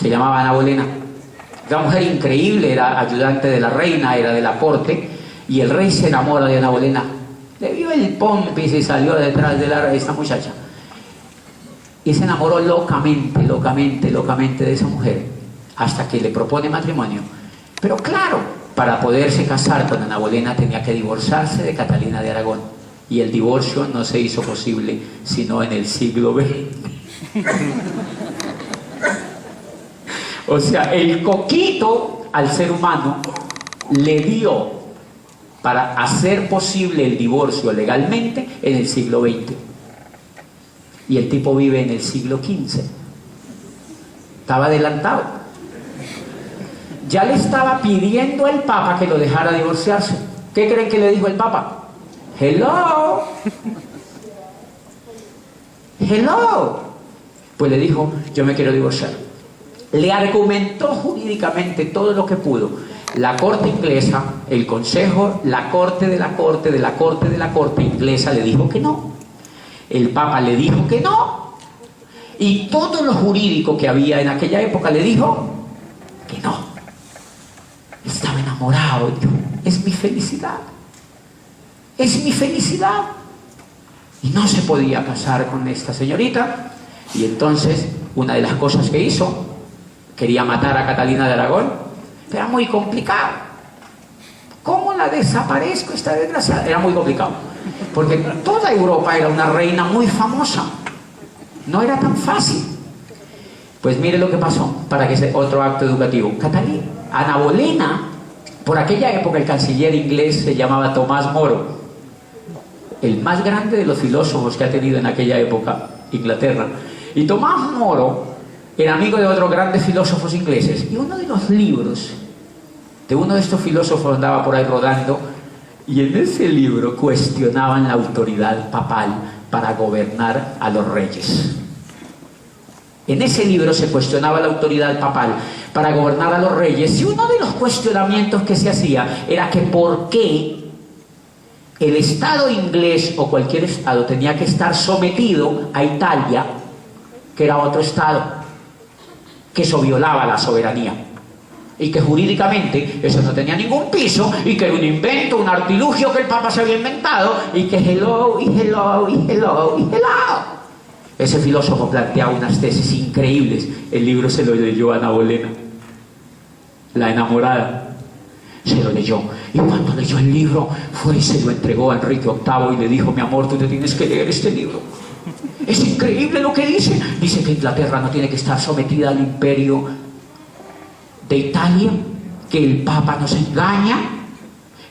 se llamaba Ana Bolena. Una mujer increíble, era ayudante de la reina, era de la corte, y el rey se enamora de Ana Bolena. Le vio el pompis y salió detrás de esta muchacha. Y se enamoró locamente, locamente, locamente de esa mujer, hasta que le propone matrimonio. Pero claro, para poderse casar con Ana Bolena tenía que divorciarse de Catalina de Aragón. Y el divorcio no se hizo posible sino en el siglo XX. O sea, el coquito al ser humano le dio para hacer posible el divorcio legalmente en el siglo XX. Y el tipo vive en el siglo XV. Estaba adelantado. Ya le estaba pidiendo al Papa que lo dejara divorciarse. ¿Qué creen que le dijo el Papa? Hello. Hello. Pues le dijo, yo me quiero divorciar. Le argumentó jurídicamente todo lo que pudo. La corte inglesa, el consejo, la corte de la corte, de la corte, de la corte inglesa le dijo que no. El Papa le dijo que no. Y todo lo jurídico que había en aquella época le dijo que no. Estaba enamorado. Dijo, es mi felicidad. Es mi felicidad. Y no se podía casar con esta señorita. Y entonces, una de las cosas que hizo, quería matar a Catalina de Aragón. Era muy complicado. ¿Cómo la desaparezco esta desgraciada? Era muy complicado. Porque toda Europa era una reina muy famosa. No era tan fácil. Pues mire lo que pasó, para que sea otro acto educativo. Catalina, Ana Bolena, por aquella época el canciller inglés se llamaba Tomás Moro, el más grande de los filósofos que ha tenido en aquella época Inglaterra. Y Tomás Moro era amigo de otros grandes filósofos ingleses. Y uno de los libros de uno de estos filósofos andaba por ahí rodando, y en ese libro cuestionaban la autoridad papal para gobernar a los reyes. En ese libro se cuestionaba la autoridad papal para gobernar a los reyes, y uno de los cuestionamientos que se hacía era que por qué el Estado inglés o cualquier Estado tenía que estar sometido a Italia, que era otro Estado, que eso violaba la soberanía. Y que jurídicamente eso no tenía ningún piso, y que era un invento, un artilugio que el Papa se había inventado, y que hello, y hello, y hello, y hello. Ese filósofo planteaba unas tesis increíbles. El libro se lo leyó a Ana Bolena, la enamorada. Se lo leyó, y cuando leyó el libro fue y se lo entregó a Enrique VIII y le dijo, mi amor, tú te tienes que leer este libro. Es increíble lo que dice. Dice que Inglaterra no tiene que estar sometida al imperio de Italia, que el Papa nos engaña,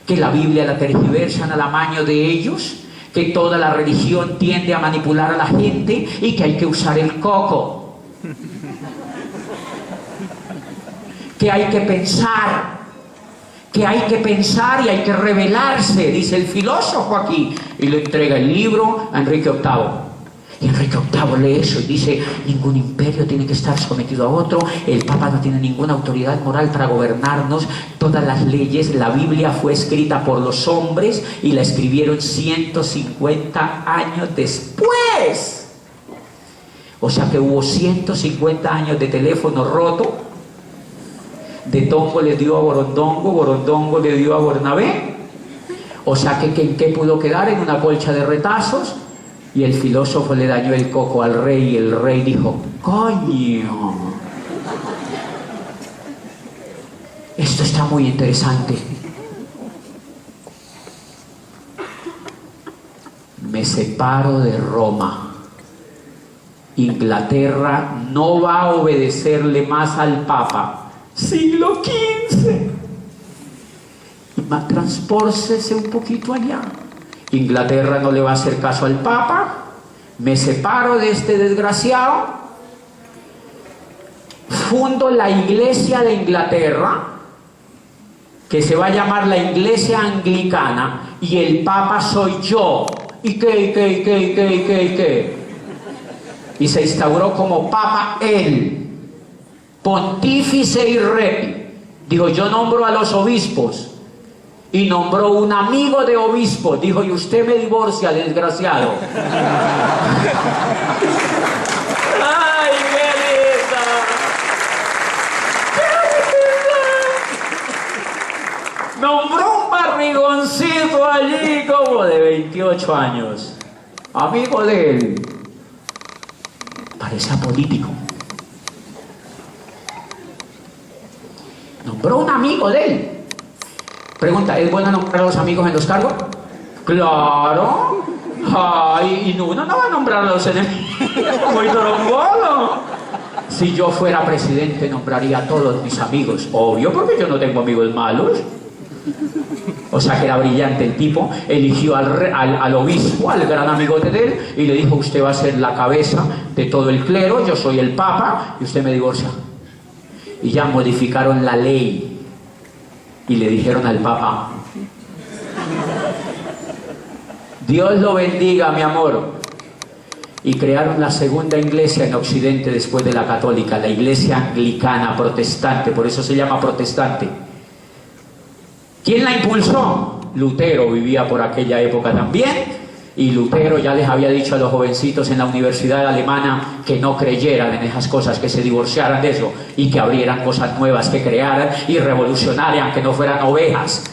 que la Biblia la tergiversan al amaño de ellos, que toda la religión tiende a manipular a la gente y que hay que usar el coco, que hay que pensar, y hay que rebelarse, dice el filósofo aquí, y le entrega el libro a Enrique VIII. Y Enrique VIII lee eso y dice, ningún imperio tiene que estar sometido a otro, el Papa no tiene ninguna autoridad moral para gobernarnos, todas las leyes, la Biblia fue escrita por los hombres y la escribieron 150 años después. O sea que hubo 150 años de teléfono roto, de Tongo le dio a Borondongo, Borondongo le dio a Bernabé. O sea que ¿en qué pudo quedar? En una colcha de retazos. Y el filósofo le dañó el coco al rey, y el rey dijo, ¡coño! Esto está muy interesante. Me separo de Roma. Inglaterra no va a obedecerle más al Papa. Siglo XV. Transpórcese un poquito allá. Inglaterra no le va a hacer caso al Papa, me separo de este desgraciado, fundo la Iglesia de Inglaterra, que se va a llamar la Iglesia Anglicana, y el Papa soy yo. ¿Y qué? Y se instauró como Papa él, pontífice y rey. Dijo, yo nombro a los obispos. Y nombró un amigo de obispo. Dijo, y usted me divorcia, desgraciado. ¡Ay, qué linda! chico allí como de 28 años, amigo de él, parecía político. Nombró un amigo de él. Pregunta, ¿es bueno nombrar a los amigos en los cargos? ¡Claro! ¡Ay! Y uno no va a nombrar a los enemigos. ¡Muy trombolo! Si yo fuera presidente, nombraría a todos mis amigos. Obvio, porque yo no tengo amigos malos. O sea que era brillante el tipo. Eligió al obispo, al gran amigote de él, y le dijo: usted va a ser la cabeza de todo el clero, yo soy el papa, y usted me divorcia. Y ya modificaron la ley y le dijeron al papa: Dios lo bendiga, mi amor. Y crearon la segunda iglesia en Occidente después de la católica, la iglesia anglicana protestante, por eso se llama protestante. ¿Quién la impulsó? Lutero vivía por aquella época también, y Lutero ya les había dicho a los jovencitos en la universidad alemana que no creyeran en esas cosas, que se divorciaran de eso y que abrieran cosas nuevas, que crearan y revolucionaran, que no fueran ovejas,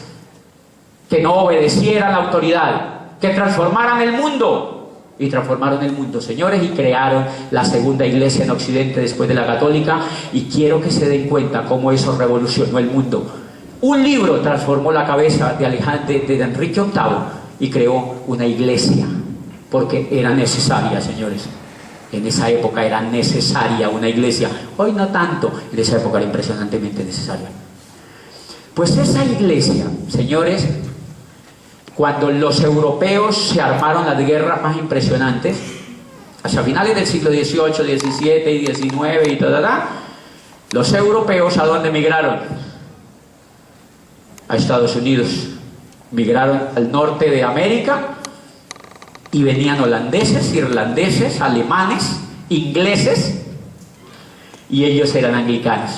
que no obedecieran la autoridad, que transformaran el mundo. Y transformaron el mundo, señores, y crearon la segunda iglesia en Occidente después de la católica. Y quiero que se den cuenta cómo eso revolucionó el mundo. Un libro transformó la cabeza de Enrique VIII y creó una iglesia, porque era necesaria, señores. En esa época era necesaria una iglesia. Hoy no tanto, en esa época era impresionantemente necesaria. Pues esa iglesia, señores, cuando los europeos se armaron las guerras más impresionantes, hacia finales del siglo XVIII, XVII y XIX y los europeos, ¿a dónde migraron? A Estados Unidos. Migraron al norte de América y venían holandeses, irlandeses, alemanes, ingleses, y ellos eran anglicanos.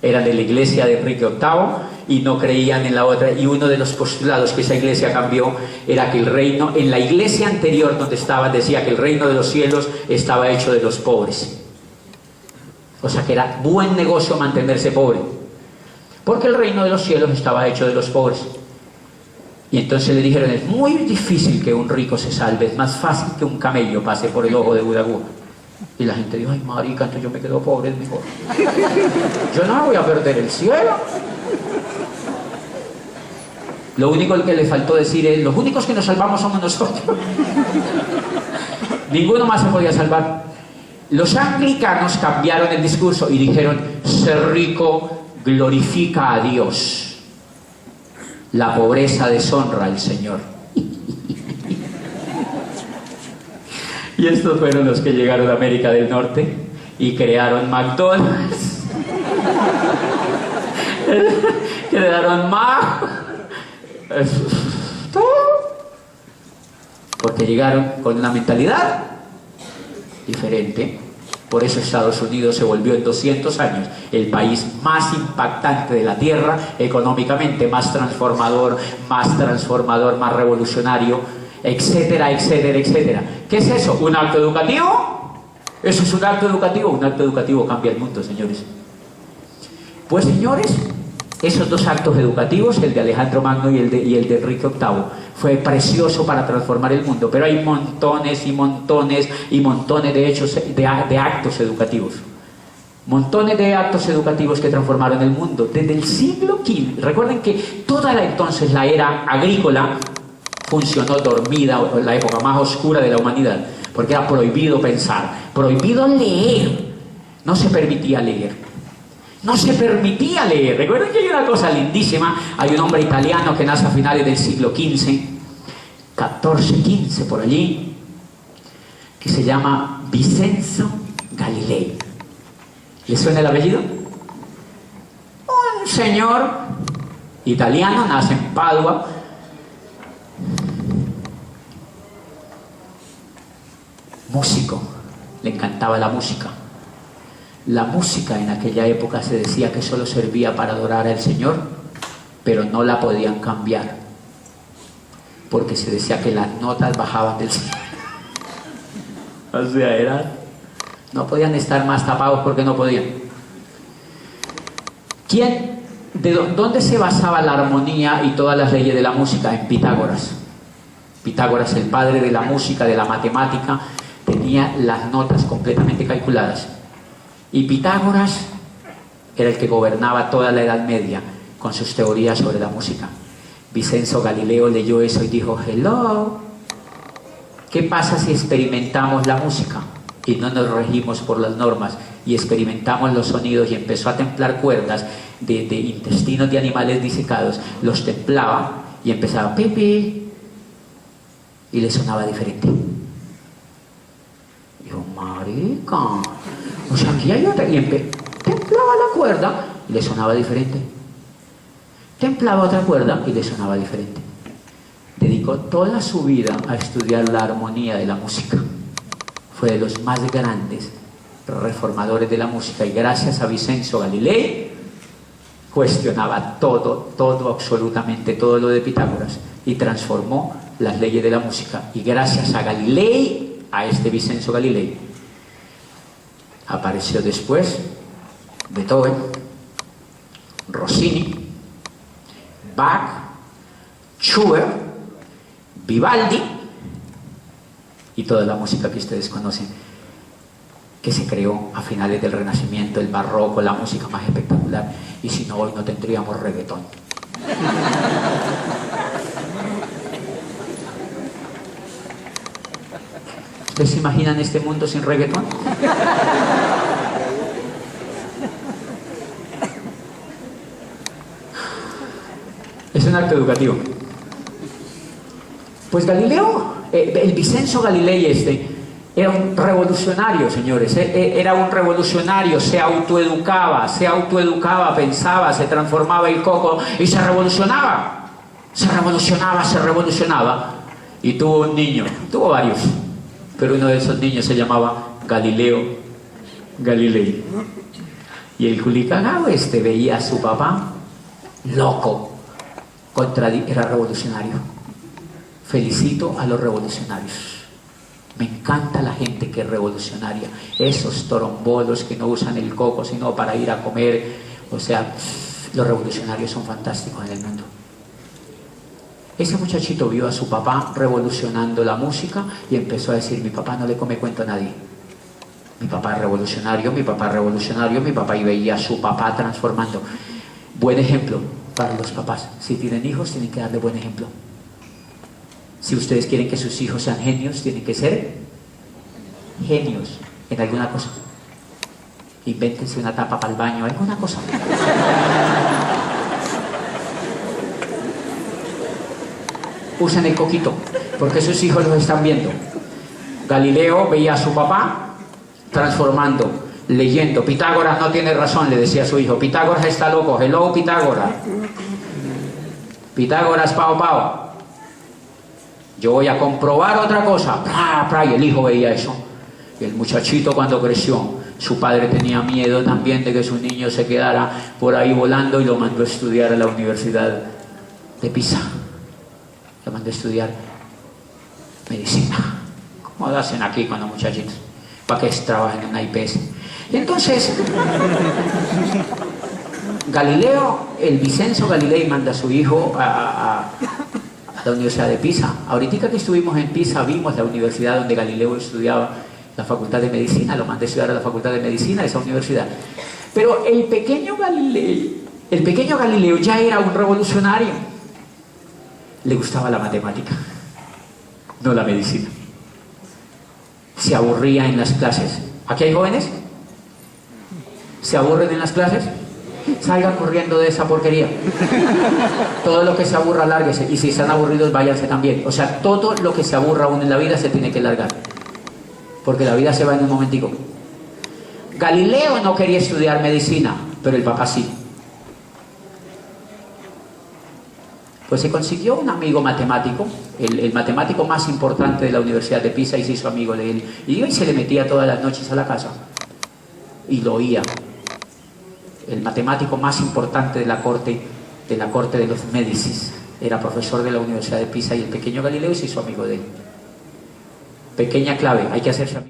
Eran de la iglesia de Enrique VIII y no creían en la otra. Y uno de los postulados que esa iglesia cambió era que el reino, en la iglesia anterior donde estaban, decía que el reino de los cielos estaba hecho de los pobres. O sea que era buen negocio mantenerse pobre, porque el reino de los cielos estaba hecho de los pobres. Y entonces le dijeron: es muy difícil que un rico se salve, es más fácil que un camello pase por el ojo de una aguja. Y la gente dijo: ay, marica, entonces yo me quedo pobre, es mejor. Yo no me voy a perder el cielo. Lo único que le faltó decir es: los únicos que nos salvamos somos nosotros. Ninguno más se podía salvar. Los anglicanos cambiaron el discurso y dijeron: ser rico glorifica a Dios, la pobreza deshonra al Señor. Y estos fueron los que llegaron a América del Norte y crearon McDonald's, crearon todo, porque llegaron con una mentalidad diferente. Por eso Estados Unidos se volvió en 200 años el país más impactante de la Tierra, económicamente más transformador, más revolucionario, etcétera, etcétera, etcétera. ¿Qué es eso? ¿Un acto educativo? ¿Eso es un acto educativo? Un acto educativo cambia el mundo, señores. Pues, señores, esos dos actos educativos, el de Alejandro Magno y el de Enrique VIII, fue precioso para transformar el mundo, pero hay montones y montones y montones de hechos, de actos educativos. Montones de actos educativos que transformaron el mundo desde el siglo XV. Recuerden que entonces la era agrícola funcionó dormida, la época más oscura de la humanidad, porque era prohibido pensar, prohibido leer, no se permitía leer. No se permitía leer. Recuerden que hay una cosa lindísima. Hay un hombre italiano que nace a finales del siglo XV, 14, 15 por allí, que se llama Vincenzo Galilei. ¿Le suena el apellido? Un señor italiano, nace en Padua. Músico, le encantaba la música. La música en aquella época se decía que solo servía para adorar al Señor, pero no la podían cambiar, porque se decía que las notas bajaban del cielo. O sea, no podían estar más tapados porque no podían. ¿Quién ¿Dónde se basaba la armonía y todas las leyes de la música? En Pitágoras. Pitágoras, el padre de la música, de la matemática, tenía las notas completamente calculadas. Y Pitágoras era el que gobernaba toda la Edad Media con sus teorías sobre la música. Vicenzo Galileo leyó eso y dijo: hello, ¿qué pasa si experimentamos la música y no nos regimos por las normas y experimentamos los sonidos? Y empezó a templar cuerdas de intestinos de animales disecados, los templaba y empezaba pipi y le sonaba diferente. Dijo: marica, o sea, aquí hay otra. Y templaba la cuerda y le sonaba diferente. Templaba otra cuerda y le sonaba diferente. Dedicó toda su vida a estudiar la armonía de la música. Fue de los más grandes reformadores de la música, y gracias a Vicenzo Galilei cuestionaba todo, absolutamente todo lo de Pitágoras, y transformó las leyes de la música. Y gracias a Galilei, a este Vicenzo Galilei, apareció después Beethoven, Rossini, Bach, Schubert, Vivaldi y toda la música que ustedes conocen, que se creó a finales del Renacimiento, el barroco, la música más espectacular. Y si no, hoy no tendríamos reggaetón. ¿Ustedes se imaginan este mundo sin reggaetón? Es un acto educativo. Pues Galileo, el Vicenzo Galilei era un revolucionario, señores. Era un revolucionario, se autoeducaba, pensaba, se transformaba el coco y se revolucionaba. Se revolucionaba. Y tuvo un niño, tuvo varios, pero uno de esos niños se llamaba Galileo Galilei. Y el culicagao veía a su papá loco, era revolucionario. Felicito a los revolucionarios. Me encanta la gente que es revolucionaria. Esos torombolos que no usan el coco sino para ir a comer. O sea, los revolucionarios son fantásticos en el mundo. Ese muchachito vio a su papá revolucionando la música y empezó a decir: mi papá no le come cuento a nadie. Mi papá es revolucionario, mi papá es revolucionario, mi papá. Y veía a su papá transformando. Buen ejemplo para los papás. Si tienen hijos, tienen que darle buen ejemplo. Si ustedes quieren que sus hijos sean genios, tienen que ser genios en alguna cosa. Invéntense una tapa para el baño, alguna cosa. Usen el coquito, porque sus hijos los están viendo. Galileo veía a su papá transformando, leyendo. Pitágoras no tiene razón, le decía a su hijo. Pitágoras está loco. Hello, Pitágoras. Pitágoras, pao. Yo voy a comprobar otra cosa. Y el hijo veía eso. Y el muchachito, cuando creció, su padre tenía miedo también de que su niño se quedara por ahí volando, y lo mandó a estudiar a la Universidad de Pisa. Lo mandó a estudiar medicina. ¿Cómo lo hacen aquí con los muchachitos? Para que trabajen en una IPS. Y entonces Galileo, el Vicenzo Galilei, manda a su hijo a la Universidad de Pisa. Ahorita que estuvimos en Pisa, vimos la universidad donde Galileo estudiaba, la Facultad de Medicina. Lo mandé a estudiar a la Facultad de Medicina de esa universidad. Pero el pequeño Galileo ya era un revolucionario. Le gustaba la matemática, no la medicina. Se aburría en las clases. ¿Aquí hay jóvenes? ¿Se aburren en las clases? Salgan corriendo de esa porquería. Todo lo que se aburra, lárguese. Y si están aburridos, váyanse también. O sea, todo lo que se aburra uno en la vida se tiene que largar, porque la vida se va en un momentico. Galileo no quería estudiar medicina, pero el papá sí. Pues se consiguió un amigo matemático, el matemático más importante de la Universidad de Pisa, y se hizo amigo de él. Y se le metía todas las noches a la casa y lo oía. El matemático más importante de la corte de los Médicis era profesor de la Universidad de Pisa, y el pequeño Galileo se hizo amigo de él. Pequeña clave: hay que hacerse amigo.